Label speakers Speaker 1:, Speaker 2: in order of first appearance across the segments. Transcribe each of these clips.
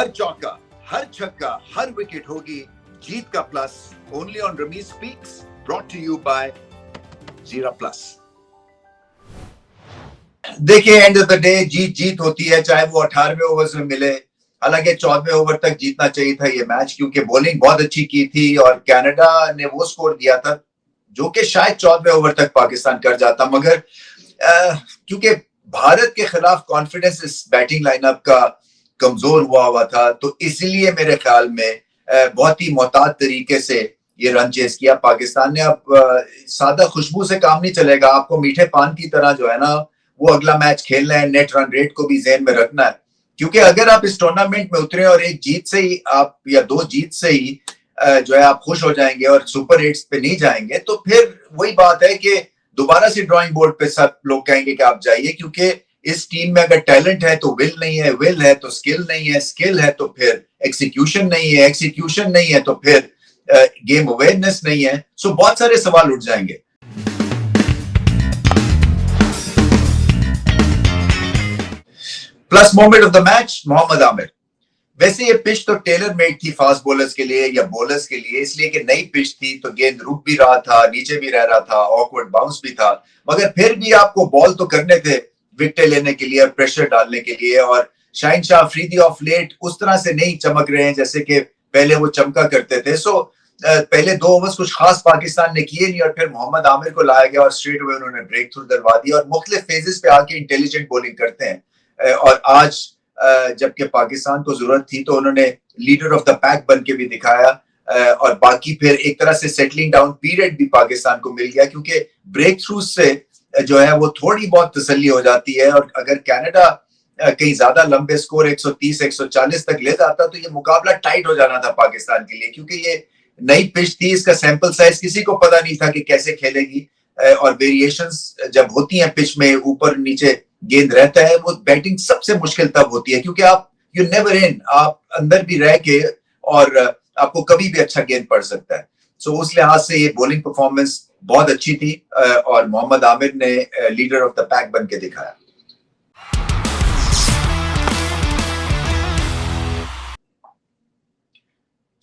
Speaker 1: हर चौका, हर छक्का, हर विकेट होगी जीत का plus only on Ramiz speaks, brought to you by Jeera plus. देखिए, एंड ऑफ द डे जीत जीत होती है, चाहे वो 18वें ओवर्स में मिले। हालांकि 14वें ओवर तक जीतना चाहिए था ये मैच, क्योंकि बॉलिंग बहुत अच्छी की थी और कनाडा ने वो स्कोर दिया था जो कि शायद 14वें ओवर तक पाकिस्तान कर जाता, मगर क्योंकि भारत के खिलाफ कॉन्फिडेंस इस बैटिंग लाइनअप का कमजोर हुआ था, तो इसलिए मेरे ख्याल में बहुत ही मोहतात तरीके से ये रन चेस किया पाकिस्तान ने। अब सादा खुशबू से काम नहीं चलेगा, आपको मीठे पान की तरह जो है ना वो अगला मैच खेलना है, नेट रन रेट को भी ज़हन में रखना है, क्योंकि अगर आप इस टूर्नामेंट में उतरे और एक जीत से ही आप या दो जीत से ही जो है आप खुश हो जाएंगे और सुपर 8 पे नहीं जाएंगे, तो फिर वही बात है कि दोबारा से ड्राइंग बोर्ड पे सब लोग कहेंगे कि आप जाइए, क्योंकि इस टीम में अगर टैलेंट है तो विल नहीं है, विल है तो स्किल नहीं है, स्किल है तो फिर एक्सिक्यूशन नहीं है, एक्सिक्यूशन नहीं है तो फिर गेम अवेयरनेस नहीं है। सो बहुत सारे सवाल उठ जाएंगे। Plus moment of the match Mohammad Amir. वैसे ये पिच तो टेलर मेड थी फास्ट बॉलर्स के लिए या बॉलर्स के लिए, इसलिए कि नई पिच थी तो गेंद रुक भी रहा था, नीचे भी रह रहा था, ऑकवर्ड बाउंस भी था, मगर फिर भी आपको बॉल तो करने थे विकेट लेने के लिए, प्रेशर डालने के लिए। और शाहिन शाह अफरीदी ऑफ लेट उस तरह से नहीं चमक रहे हैं जैसे कि पहले वो चमका करते थे। सो पहले 2 ओवर्स कुछ खास पाकिस्तान ने किए नहीं और फिर मोहम्मद आमिर को लाया गया और स्ट्रेट अवे उन्होंने ब्रेक थ्रू दिलवा दिया और मुख्तलिफ फेजेस पे आके इंटेलिजेंट बॉलिंग करते हैं। और आज जबकि पाकिस्तान को जरूरत थी तो उन्होंने लीडर ऑफ द पैक बन के भी दिखाया, और बाकी फिर एक तरह से सेटलिंग डाउन पीरियड भी पाकिस्तान को मिल गया, क्योंकि ब्रेक थ्रू से जो है वो थोड़ी बहुत तसल्ली हो जाती है। और अगर कनाडा कहीं ज्यादा लंबे स्कोर 130 140 तक ले जाता तो ये मुकाबला टाइट हो जाना था पाकिस्तान के लिए, क्योंकि ये नई पिच थी, इसका सैंपल साइज किसी को पता नहीं था कि कैसे खेलेगी, और वेरिएशंस जब होती हैं पिच में, ऊपर नीचे गेंद रहता है, वो बैटिंग सबसे मुश्किल तब होती है, क्योंकि आप यू नेवर इन, आप अंदर भी रह के और आपको कभी भी अच्छा गेंद पड़ सकता है। सो उस लिहाज से ये बॉलिंग परफॉर्मेंस बहुत अच्छी थी और मोहम्मद आमिर ने लीडर ऑफ द पैक बन के दिखाया।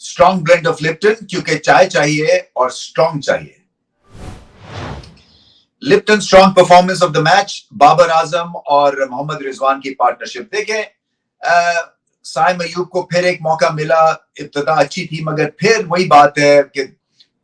Speaker 1: स्ट्रॉन्ग ब्लेंड ऑफ लिप्टन, क्योंकि चाय चाहिए और स्ट्रॉन्ग चाहिए। Lipton strong performance of the match, Babar Azam और मोहम्मद रिजवान की पार्टनरशिप। देखें, साइम अयूब को फिर एक मौका मिला, इब्तिदा अच्छी थी, मगर फिर वही बात है कि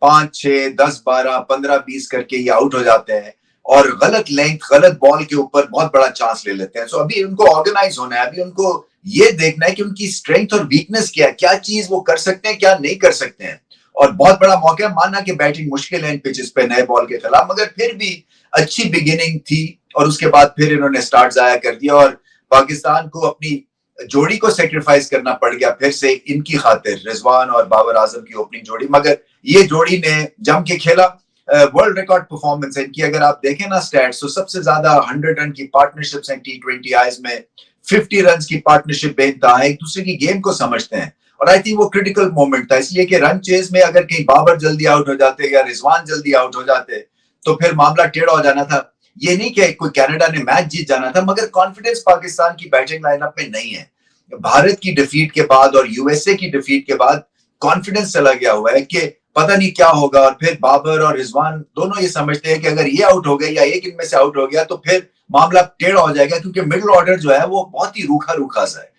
Speaker 1: 5 6 10 12 15 20 करके ये आउट हो जाते हैं और गलत लेंथ गलत बॉल के ऊपर बहुत बड़ा चांस ले लेते हैं। सो अभी उनको ऑर्गेनाइज होना है, अभी उनको ये देखना है कि उनकी स्ट्रेंथ और वीकनेस क्या है, क्या चीज वो कर सकते हैं, क्या नहीं कर सकते हैं। और बहुत बड़ा मौका है, मानना कि बैटिंग मुश्किल है इन पिचेस पे नए बॉल के खिलाफ, मगर फिर भी अच्छी बिगिनिंग थी और उसके बाद फिर इन्होंने स्टार्ट जाया कर दिया और पाकिस्तान को अपनी जोड़ी को सेक्रीफाइस करना पड़ गया फिर से इनकी खातिर, रिजवान और बाबर आजम की ओपनिंग जोड़ी। मगर ये जोड़ी ने जम के खेला, वर्ल्ड रिकॉर्ड परफॉर्मेंस है इनकी। अगर आप देखें ना स्टैट्स, तो सबसे ज्यादा 100 रन की पार्टनरशिप्स हैं T20 आईज में, 50 रन की पार्टनरशिप बेनता है, एक दूसरे की गेम को समझते हैं। और आई थिंक वो क्रिटिकल मोमेंट था, इसलिए कि रन चेज में अगर कहीं बाबर जल्दी आउट हो जाते या रिजवान जल्दी आउट हो जाते तो फिर मामला टेढ़ा हो जाना था। ये नहीं कि कोई कनाडा ने मैच जीत जाना था, मगर कॉन्फिडेंस पाकिस्तान की बैटिंग लाइनअप में नहीं है। भारत की डिफीट के बाद और यूएसए की डिफीट के बाद कॉन्फिडेंस चला गया हुआ है कि पता नहीं क्या होगा। और फिर बाबर और रिजवान दोनों ये समझते हैं कि अगर ये आउट हो गए या एक इनमें से आउट हो गया तो फिर मामला टेढ़ा हो जाएगा, क्योंकि मिडिल ऑर्डर जो है वो बहुत ही रूखा रूखा सा है।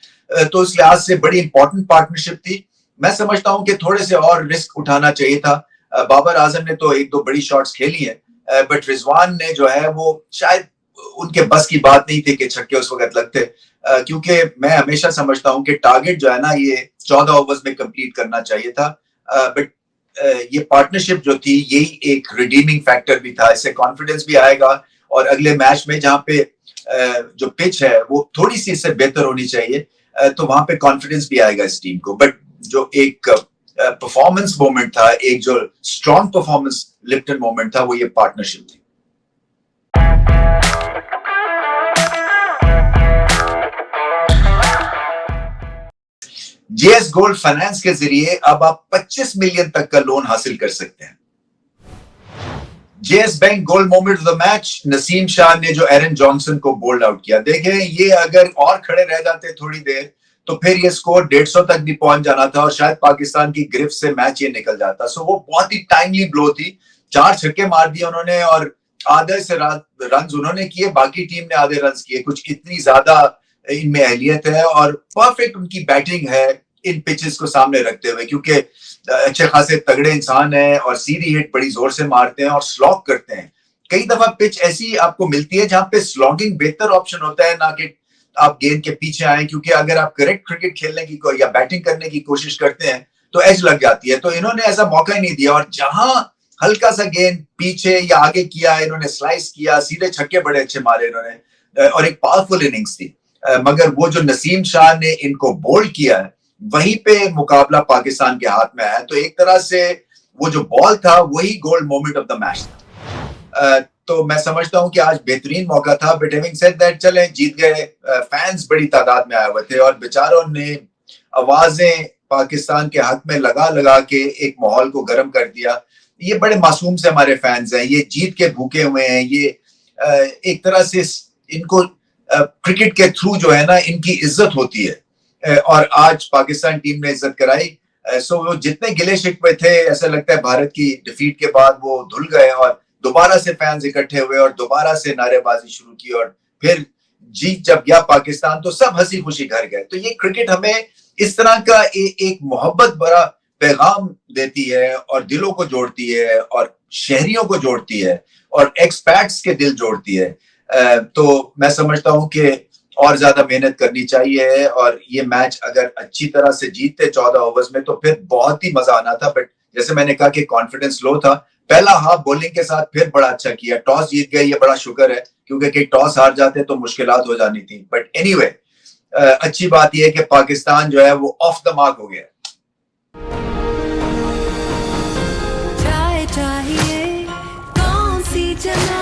Speaker 1: तो इस लिहाज से बड़ी इंपॉर्टेंट पार्टनरशिप थी। मैं समझता हूं कि थोड़े से और रिस्क उठाना चाहिए था। बाबर आजम ने तो 1-2 बड़ी शॉट्स खेली है, बट रिजवान ने जो है वो शायद उनके बस की बात नहीं थी कि छक्के उस वक्त लगते, क्योंकि मैं हमेशा समझता हूं कि टारगेट जो है ना ये 14 ओवर्स में कंप्लीट करना चाहिए था। बट ये पार्टनरशिप जो थी यही एक रिडीमिंग फैक्टर भी था, इससे कॉन्फिडेंस भी आएगा और अगले मैच में जहां पे जो पिच है वो थोड़ी सी इससे बेहतर होनी चाहिए, तो वहां पे कॉन्फिडेंस भी आएगा इस टीम को। बट जो एक परफॉर्मेंस मोमेंट था, एक जो स्ट्रॉन्ग परफॉर्मेंस लिप्टन मोमेंट था, वो ये पार्टनरशिप थी। जेएस गोल्ड फाइनेंस के जरिए अब आप 25 मिलियन तक का लोन हासिल कर सकते हैं। JS bank gold moment of the match, Naseem Shah ने जो एरन जॉनसन को बोल्ड आउट किया। देखें, ये अगर और खड़े रह जाते थोड़ी देर तो फिर ये स्कोर 150 तक भी पहुंच जाना था और शायद पाकिस्तान की गिरफ्त से मैच ये निकल जाता। सो वो बहुत ही टाइमली ब्लो थी, 4 छक्के मार दिए उन्होंने और आधे से रन उन्होंने किए, बाकी टीम ने आधे रन किए। कुछ इतनी ज्यादा इनमें अहलियत है और परफेक्ट उनकी बैटिंग है इन पिचेस को सामने रखते हुए, क्योंकि अच्छे खासे तगड़े इंसान हैं और सीधी हिट बड़ी जोर से मारते हैं और स्लॉग करते हैं। कई दफा पिच ऐसी आपको मिलती है जहां पे स्लॉगिंग बेहतर ऑप्शन होता है, ना कि आप गेंद के पीछे आए, क्योंकि अगर आप करेक्ट क्रिकेट खेलने की या बैटिंग करने की कोशिश करते हैं तो एज लग जाती है। तो इन्होंने ऐसा मौका ही नहीं दिया और जहां हल्का सा गेंद पीछे या आगे किया, इन्होंने स्लाइस किया, सीधे छक्के बड़े अच्छे मारे इन्होंने और एक पावरफुल इनिंग्स थी। मगर वो जो नसीम शाह ने इनको बोल्ड किया है, वहीं पे मुकाबला पाकिस्तान के हाथ में आया। तो एक तरह से वो जो बॉल था वही gold moment of the match था। तो मैं समझता हूं कि आज बेहतरीन मौका था, बट हैविंग सेड दैट चले जीत गए। फैंस बड़ी तादाद में आए हुए थे और बेचारों ने आवाजें पाकिस्तान के हक में लगा लगा के एक माहौल को गर्म कर दिया। ये बड़े मासूम से हमारे फैंस हैं, ये जीत के भूखे हुए हैं, ये एक तरह से इनको क्रिकेट के थ्रू जो है ना इनकी इज्जत होती है और आज पाकिस्तान टीम ने इज्जत कराई। सो वो जितने गिले शिकवे थे, ऐसा लगता है भारत की डिफीट के बाद वो धुल गए और दोबारा से फैंस इकट्ठे हुए और दोबारा से नारेबाजी शुरू की और फिर जीत जब गया पाकिस्तान तो सब हंसी खुशी घर गए। तो ये क्रिकेट हमें इस तरह का एक मोहब्बत भरा पैगाम देती है और दिलों को जोड़ती है और शहरियों को जोड़ती है और एक्सपैट्स के दिल जोड़ती है। तो मैं समझता हूं कि और ज्यादा मेहनत करनी चाहिए और ये मैच अगर अच्छी तरह से जीतते 14 ओवर्स में तो फिर बहुत ही मजा आना था। बट जैसे मैंने कहा कि कॉन्फिडेंस लो था। पहला हाफ बॉलिंग के साथ फिर बड़ा अच्छा किया, टॉस जीत गए, ये बड़ा शुक्र है, क्योंकि कि टॉस हार जाते तो मुश्किलात हो जानी थी। बट एनीवे अच्छी बात यह है कि पाकिस्तान जो है वो ऑफ द मार्क हो गया।
Speaker 2: चाहिए कौन सी जगह